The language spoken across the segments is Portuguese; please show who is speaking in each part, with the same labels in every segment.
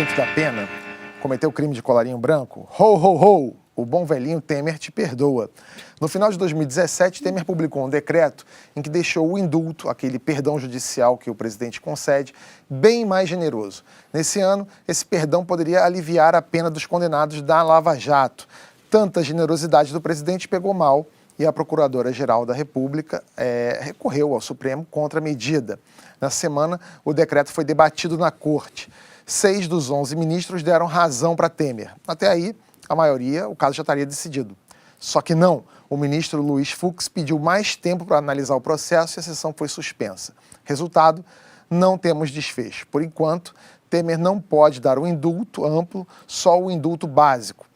Speaker 1: quinto da pena? Cometeu crime de colarinho branco? Ho, ho, ho! O bom velhinho Temer te perdoa. No final de 2017, Temer publicou um decreto em que deixou o indulto, aquele perdão judicial que o presidente concede, bem mais generoso. Nesse ano, esse perdão poderia aliviar a pena dos condenados da Lava Jato. Tanta generosidade do presidente pegou mal e a Procuradora-Geral da República recorreu ao Supremo contra a medida. Na semana, o decreto foi debatido na Corte. 6 dos 11 ministros deram razão para Temer. Até aí, a maioria, o caso já estaria decidido. Só que não. O ministro Luiz Fux pediu mais tempo para analisar o processo e a sessão foi suspensa. Resultado, não temos desfecho. Por enquanto, Temer não pode dar um indulto amplo, só o indulto básico.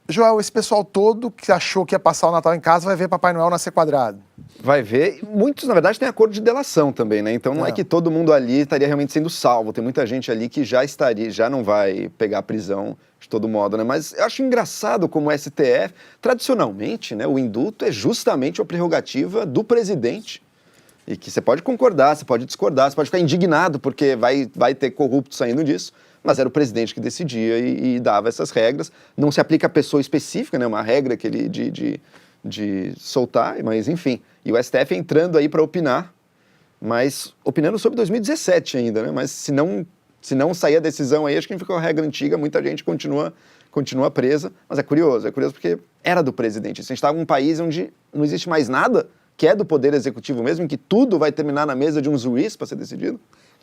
Speaker 1: Joel, esse pessoal todo que achou que ia passar o Natal em casa vai ver Papai Noel nascer quadrado.
Speaker 2: Vai ver. Muitos, na verdade, têm acordo de delação também, né? Então não é que todo mundo ali estaria realmente sendo salvo. Tem muita gente ali que já não vai pegar a prisão de todo modo, né? Mas eu acho engraçado como o STF, tradicionalmente, né, o indulto é justamente a prerrogativa do presidente. E que você pode concordar, você pode discordar, você pode ficar indignado porque vai ter corrupto saindo disso. Mas era o presidente que decidia e dava essas regras. Não se aplica a pessoa específica, né? Uma regra que ele de soltar, mas enfim. E o STF entrando aí para opinar, mas opinando sobre 2017 ainda, né? Mas se não sair a decisão aí, acho que ficou a regra antiga, muita gente continua presa. Mas é curioso porque era do presidente. Se a gente estava num país onde não existe mais nada, que é do Poder Executivo mesmo, em que tudo vai terminar na mesa de um juiz para ser decidido.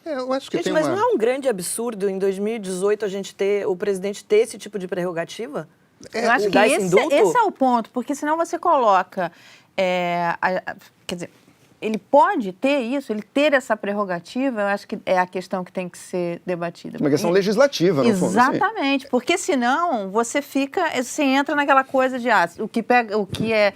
Speaker 3: Eu acho que
Speaker 4: gente, mas não é um grande absurdo em 2018 a gente o presidente ter esse tipo de prerrogativa?
Speaker 5: Eu acho que esse é o ponto, porque senão você coloca... quer dizer, ele pode ter isso, ele ter essa prerrogativa, eu acho que é a questão que tem que ser debatida.
Speaker 2: Uma questão legislativa, no fundo.
Speaker 5: Exatamente, porque senão você entra naquela coisa de o que é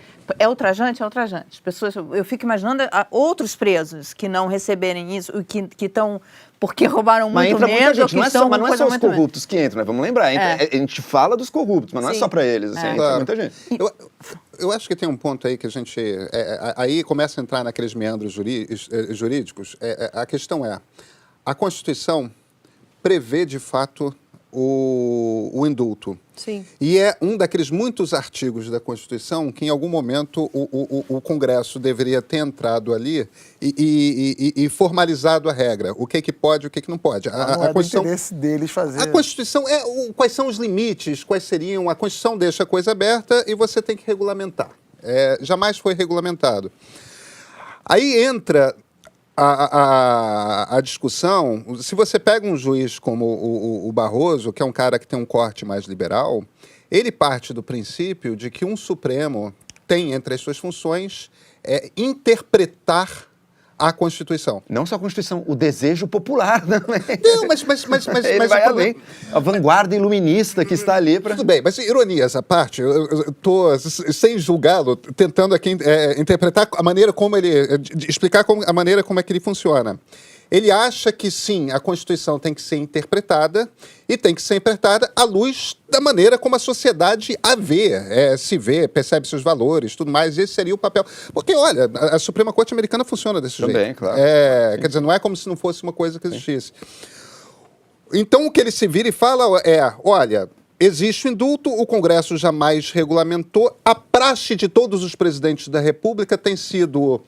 Speaker 5: ultrajante, é ultrajante. As pessoas, eu fico imaginando outros presos que não receberem isso, que estão porque roubaram muito menos, ou que estão
Speaker 2: mas não é só os corruptos que entram, né? Vamos lembrar, a gente fala dos corruptos, mas não é só para eles, assim, entra muita gente.
Speaker 3: Eu acho que tem um ponto aí que a gente... aí começa a entrar naqueles meandros jurídicos. A questão a Constituição prevê, de fato, o indulto.
Speaker 4: Sim.
Speaker 3: E é um daqueles muitos artigos da Constituição que, em algum momento, o Congresso deveria ter entrado ali e formalizado a regra. O que pode e o que não pode.
Speaker 1: Não é do interesse deles fazer.
Speaker 3: A Constituição quais são os limites, quais seriam... A Constituição deixa a coisa aberta e você tem que regulamentar. Jamais foi regulamentado. Aí entra a discussão. Se você pega um juiz como o Barroso, que é um cara que tem um corte mais liberal, ele parte do princípio de que um Supremo tem entre as suas funções interpretar a Constituição.
Speaker 2: Não só a Constituição, o desejo popular, né?
Speaker 3: Não, mas
Speaker 2: ele vai além. A vanguarda iluminista que está ali para...
Speaker 3: Tudo bem, mas ironias à parte, eu estou, sem julgá-lo, tentando aqui interpretar a maneira como explicar a maneira como é que ele funciona. Ele acha que, sim, a Constituição tem que ser interpretada e tem que ser interpretada à luz da maneira como a sociedade a vê, se vê, percebe seus valores, tudo mais. Esse seria o papel. Porque, olha, a Suprema Corte Americana funciona desse jeito.
Speaker 2: Também, claro.
Speaker 3: Quer dizer, não é como se não fosse uma coisa que existisse. Então, o que ele se vira e fala olha, existe o indulto, o Congresso jamais regulamentou, a praxe de todos os presidentes da República tem sido...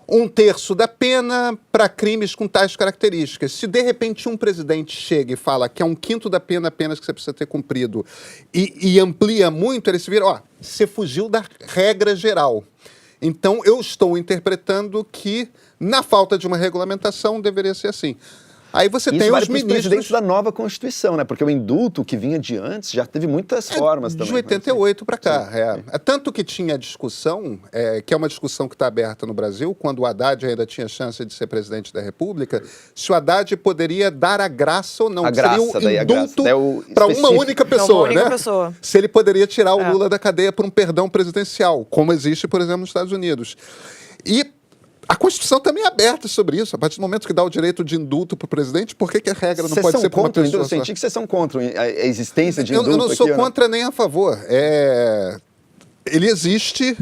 Speaker 3: 1/3 da pena para crimes com tais características. Se, de repente, um presidente chega e fala que é 1/5 da pena apenas que você precisa ter cumprido e amplia muito, ele se vira, você fugiu da regra geral. Então, eu estou interpretando que, na falta de uma regulamentação, deveria ser assim. Aí você tem os ministros...
Speaker 2: presidentes da nova Constituição, né? Porque o indulto que vinha de antes já teve muitas formas também.
Speaker 3: De 88 para cá. Tanto que tinha discussão, que é uma discussão que está aberta no Brasil, quando o Haddad ainda tinha chance de ser presidente da República, se o Haddad poderia dar a graça ou não. Seria o indulto para uma única pessoa, né? Se ele poderia tirar o Lula da cadeia por um perdão presidencial, como existe, por exemplo, nos Estados Unidos. E a Constituição também é aberta sobre isso. A partir do momento que dá o direito de indulto para o presidente, por que a regra não pode ser para uma pessoa?
Speaker 2: Eu senti que vocês são contra a existência de indulto.
Speaker 3: Eu não sou contra nem a favor. Ele existe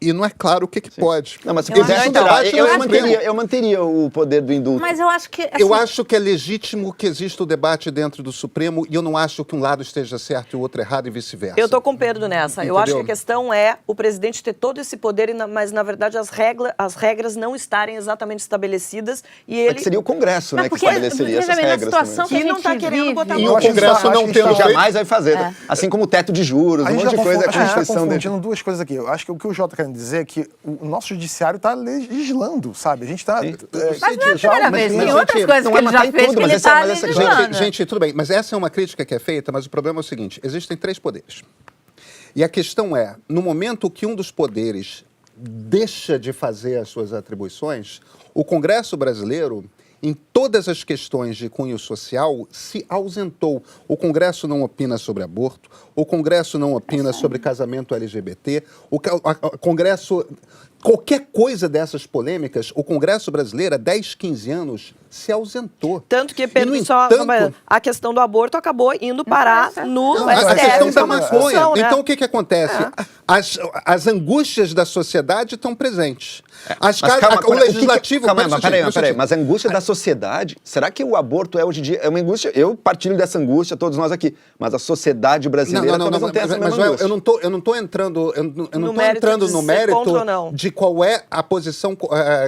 Speaker 3: e não é claro o que pode.
Speaker 2: Não, mas se
Speaker 3: Existe
Speaker 2: pudesse
Speaker 3: um
Speaker 2: tirar,
Speaker 3: debate no Supremo.
Speaker 2: eu manteria o poder do indulto.
Speaker 5: Mas eu acho que...
Speaker 3: Eu
Speaker 5: assim,
Speaker 3: acho que é legítimo que exista o debate dentro do Supremo e eu não acho que um lado esteja certo e o outro errado e vice-versa.
Speaker 4: Eu tô com o Pedro nessa. Eu
Speaker 3: Entendeu?
Speaker 4: acho que a questão é o presidente ter todo esse poder, mas na verdade as regras não estarem exatamente estabelecidas e
Speaker 2: É
Speaker 4: ele...
Speaker 2: que seria o Congresso, né, que
Speaker 5: porque,
Speaker 2: estabeleceria
Speaker 5: veja
Speaker 2: essas
Speaker 5: bem, na
Speaker 2: regras
Speaker 5: situação
Speaker 2: também.
Speaker 5: que a
Speaker 4: não tá
Speaker 5: gente
Speaker 4: querendo
Speaker 5: vive...
Speaker 4: botar
Speaker 3: E
Speaker 4: Eu
Speaker 3: o
Speaker 4: acho
Speaker 3: Congresso não tendo
Speaker 2: Que
Speaker 3: feito...
Speaker 2: jamais vai fazer. Assim como o teto de juros, um monte de coisa, a
Speaker 1: a gente tá
Speaker 2: Constituição dele.
Speaker 1: confundindo duas coisas aqui. Eu acho que o que o Jota está querendo dizer é que o nosso judiciário está legislando, sabe? A gente está...
Speaker 5: Mas não é a primeira vez, tem
Speaker 3: gente,
Speaker 5: outras coisas
Speaker 2: não
Speaker 5: que
Speaker 2: é
Speaker 5: ele
Speaker 2: matar
Speaker 5: já
Speaker 2: em
Speaker 5: fez
Speaker 2: tudo,
Speaker 5: que
Speaker 2: mas
Speaker 5: ele
Speaker 2: essa-
Speaker 5: está
Speaker 2: mas essa-
Speaker 5: legislando.
Speaker 3: Gente, tudo bem, mas essa é uma crítica que é feita, mas o problema é o seguinte, existem 3 poderes. E a questão é, no momento que um dos poderes deixa de fazer as suas atribuições, o Congresso brasileiro, em todas as questões de cunho social, se ausentou. O Congresso não opina sobre aborto, o Congresso não opina sobre casamento LGBT, o Congresso... Qualquer coisa dessas polêmicas, o Congresso brasileiro, há 10, 15 anos, se ausentou.
Speaker 4: Tanto que,
Speaker 3: E,
Speaker 4: Pedro,
Speaker 3: no entanto,
Speaker 4: a questão do aborto acabou indo parar no
Speaker 3: Não,
Speaker 4: STF.
Speaker 3: a questão
Speaker 4: isso
Speaker 3: da
Speaker 4: é uma
Speaker 3: maconha.
Speaker 4: discussão, né?
Speaker 3: Então, o que acontece? As angústias da sociedade estão presentes. O legislativo...
Speaker 2: Peraí, mas a angústia da sociedade, será que o aborto é hoje em dia, é uma angústia, eu partilho dessa angústia, todos nós aqui, mas a sociedade brasileira talvez não tenha essa mesma
Speaker 3: mas
Speaker 2: angústia.
Speaker 3: eu não tô entrando, eu não tô
Speaker 4: mérito
Speaker 3: entrando
Speaker 4: de
Speaker 3: no
Speaker 4: ser
Speaker 3: mérito
Speaker 4: contra ou não.
Speaker 3: de qual é a posição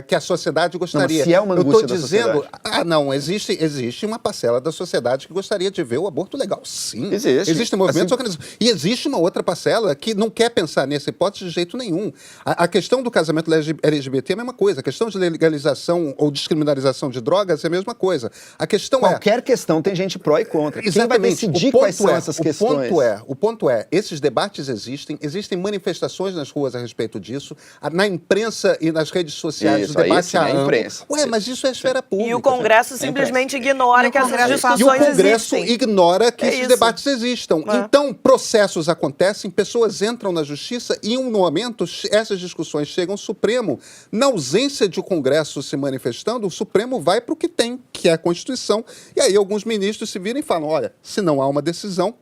Speaker 3: que a sociedade gostaria.
Speaker 2: se é uma
Speaker 3: eu tô
Speaker 2: angústia da
Speaker 3: dizendo,
Speaker 2: sociedade.
Speaker 3: existe uma parcela da sociedade que gostaria de ver o aborto legal. Sim.
Speaker 2: Existe.
Speaker 3: Existem movimentos
Speaker 2: Assim-
Speaker 3: organizados. E existe uma outra parcela que não quer pensar nessa hipótese de jeito nenhum. A questão do casamento LGBT é a mesma coisa. A questão de legalização ou descriminalização de drogas é a mesma coisa. A questão
Speaker 2: Qualquer questão tem gente pró e contra. Quem vai
Speaker 3: Exatamente.
Speaker 2: decidir quais são essas questões?
Speaker 3: O ponto é, esses debates existem manifestações nas ruas a respeito disso, na imprensa e nas redes sociais,
Speaker 2: Isso,
Speaker 3: o
Speaker 2: aí
Speaker 3: debate
Speaker 2: sim, é a
Speaker 3: amplo.
Speaker 2: imprensa.
Speaker 3: Ué, mas isso é esfera pública.
Speaker 4: E o Congresso simplesmente ignora
Speaker 5: E o
Speaker 4: que essas
Speaker 5: Congresso
Speaker 3: E o
Speaker 4: discussões
Speaker 3: Congresso
Speaker 4: existem.
Speaker 3: ignora que
Speaker 4: É
Speaker 3: esses
Speaker 4: isso.
Speaker 3: debates existam.
Speaker 4: É.
Speaker 3: Então, processos acontecem, pessoas entram na justiça e, em um momento, essas discussões chegam ao Supremo. Na ausência de o Congresso se manifestando, o Supremo vai para o que tem, que é a Constituição. E aí alguns ministros se viram e falam, olha, se não há uma decisão,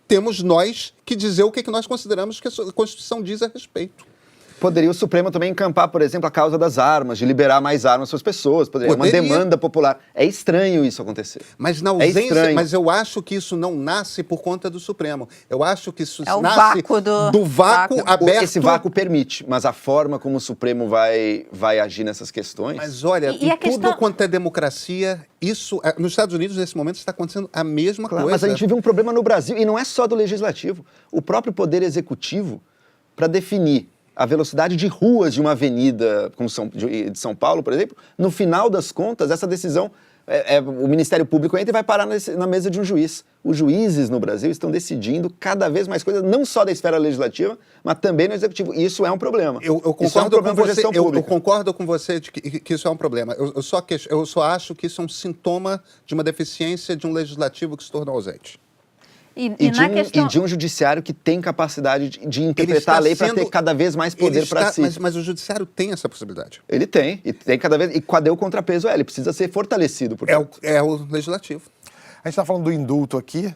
Speaker 3: temos nós que dizer o que nós consideramos que a Constituição diz a respeito.
Speaker 2: Poderia o Supremo também encampar, por exemplo, a causa das armas, de liberar mais armas para as pessoas. Poderia uma
Speaker 3: Poderia.
Speaker 2: demanda popular. É estranho isso acontecer.
Speaker 3: Mas na
Speaker 2: É
Speaker 3: ausência,
Speaker 2: estranho.
Speaker 3: mas eu acho que isso não nasce por conta do Supremo. Eu acho que isso
Speaker 5: É o
Speaker 3: nasce
Speaker 5: vácuo
Speaker 3: do vácuo aberto.
Speaker 2: Esse vácuo permite, mas a forma como o Supremo vai agir nessas questões...
Speaker 3: Mas olha,
Speaker 5: E a
Speaker 3: em tudo
Speaker 5: questão-
Speaker 3: quanto é democracia, isso nos Estados Unidos nesse momento está acontecendo a mesma
Speaker 2: Claro,
Speaker 3: coisa.
Speaker 2: mas a gente vive um problema no Brasil, e não é só do legislativo. O próprio Poder Executivo, para definir a velocidade de ruas de uma avenida como de São Paulo, por exemplo, no final das contas, essa decisão, o Ministério Público entra e vai parar na mesa de um juiz. Os juízes no Brasil estão decidindo cada vez mais coisas, não só da esfera legislativa, mas também no Executivo. E isso é um problema.
Speaker 3: Eu
Speaker 2: Isso é um
Speaker 3: concordo
Speaker 2: problema
Speaker 3: com
Speaker 2: pra
Speaker 3: você.
Speaker 2: gestão
Speaker 3: Eu
Speaker 2: pública.
Speaker 3: concordo com você de que isso é um problema. Eu só acho que isso é um sintoma de uma deficiência de um legislativo que se tornou ausente.
Speaker 5: E na questão...
Speaker 2: E de um judiciário que tem capacidade de
Speaker 3: Ele
Speaker 2: interpretar
Speaker 3: está
Speaker 2: a lei para
Speaker 3: sendo-
Speaker 2: ter cada vez mais poder para si.
Speaker 3: Mas o judiciário tem essa possibilidade.
Speaker 2: Ele tem, e tem cada vez. E cadê o contrapeso? Ele precisa ser fortalecido. Portanto.
Speaker 3: É o legislativo.
Speaker 1: A gente está falando do indulto aqui,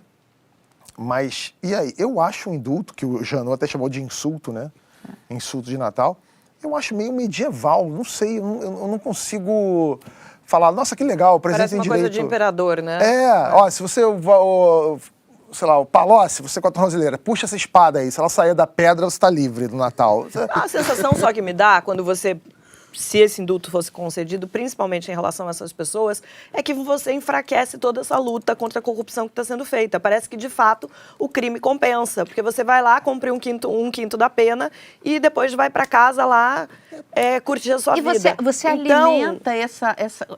Speaker 1: mas e aí? Eu acho o indulto, que o Janot até chamou de insulto, né? Insulto de Natal, eu acho meio medieval, não sei, eu não consigo falar, nossa, que legal, o presidente
Speaker 4: Parece uma
Speaker 1: tem
Speaker 4: coisa
Speaker 1: direito...
Speaker 4: de imperador, né?
Speaker 1: Ó, se você, sei lá, o Palocci, você com a tornozeleira, puxa essa espada aí, se ela sair da pedra, você está livre do Natal.
Speaker 4: A sensação só que me dá quando você, se esse indulto fosse concedido, principalmente em relação a essas pessoas, é que você enfraquece toda essa luta contra a corrupção que está sendo feita. Parece que, de fato, o crime compensa, porque você vai lá, cumpre um quinto da pena e depois vai para casa lá curtir a sua
Speaker 5: E
Speaker 4: vida.
Speaker 5: você
Speaker 4: Então,
Speaker 5: alimenta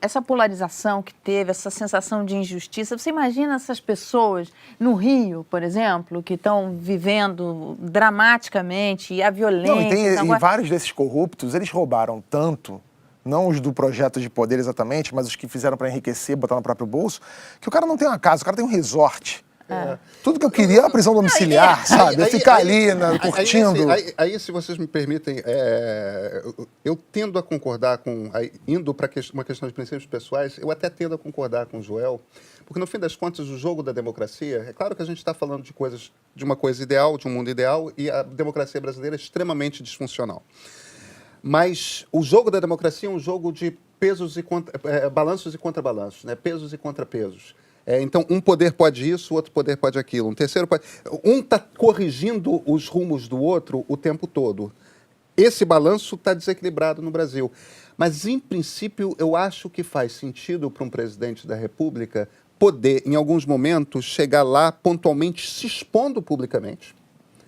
Speaker 5: essa polarização que teve, essa sensação de injustiça. Você imagina essas pessoas no Rio, por exemplo, que estão vivendo dramaticamente e a violência...
Speaker 1: Não, e
Speaker 5: agora-
Speaker 1: vários desses corruptos, eles roubaram tanto, não os do projeto de poder exatamente, mas os que fizeram para enriquecer, botar no próprio bolso, que o cara não tem uma casa, o cara tem um resort. Tudo que eu queria é uma prisão domiciliar, sabe? Eu ficar ali, curtindo.
Speaker 3: Aí, se vocês me permitem, eu tendo a concordar com... indo para uma questão de princípios pessoais, eu até tendo a concordar com o Joel, porque, no fim das contas, o jogo da democracia... É claro que a gente está falando de uma coisa ideal, de um mundo ideal, e a democracia brasileira é extremamente disfuncional. Mas o jogo da democracia é um jogo de pesos e balanços e contrabalanços, né? Pesos e contrapesos. Então, um poder pode isso, o outro poder pode aquilo. Um terceiro pode... Um está corrigindo os rumos do outro o tempo todo. Esse balanço está desequilibrado no Brasil. Mas, em princípio, eu acho que faz sentido para um presidente da República poder, em alguns momentos, chegar lá pontualmente se expondo publicamente,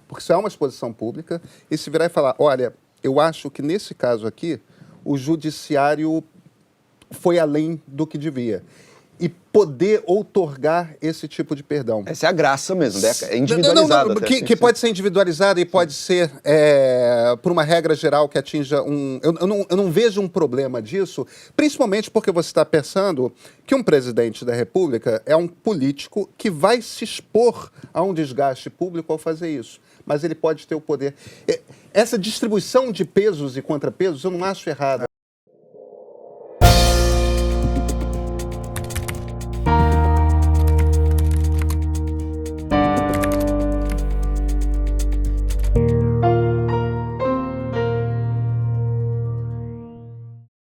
Speaker 3: porque isso é uma exposição pública, e se virar e falar, olha, eu acho que nesse caso aqui, o judiciário foi além do que devia. E poder outorgar esse tipo de perdão.
Speaker 2: Essa é a graça mesmo, né? É individualizado.
Speaker 3: Que pode ser individualizado e pode ser por uma regra geral que atinja um... Eu não vejo um problema disso, principalmente porque você está pensando que um presidente da República é um político que vai se expor a um desgaste público ao fazer isso. Mas ele pode ter o poder. Essa distribuição de pesos e contrapesos eu não acho errada.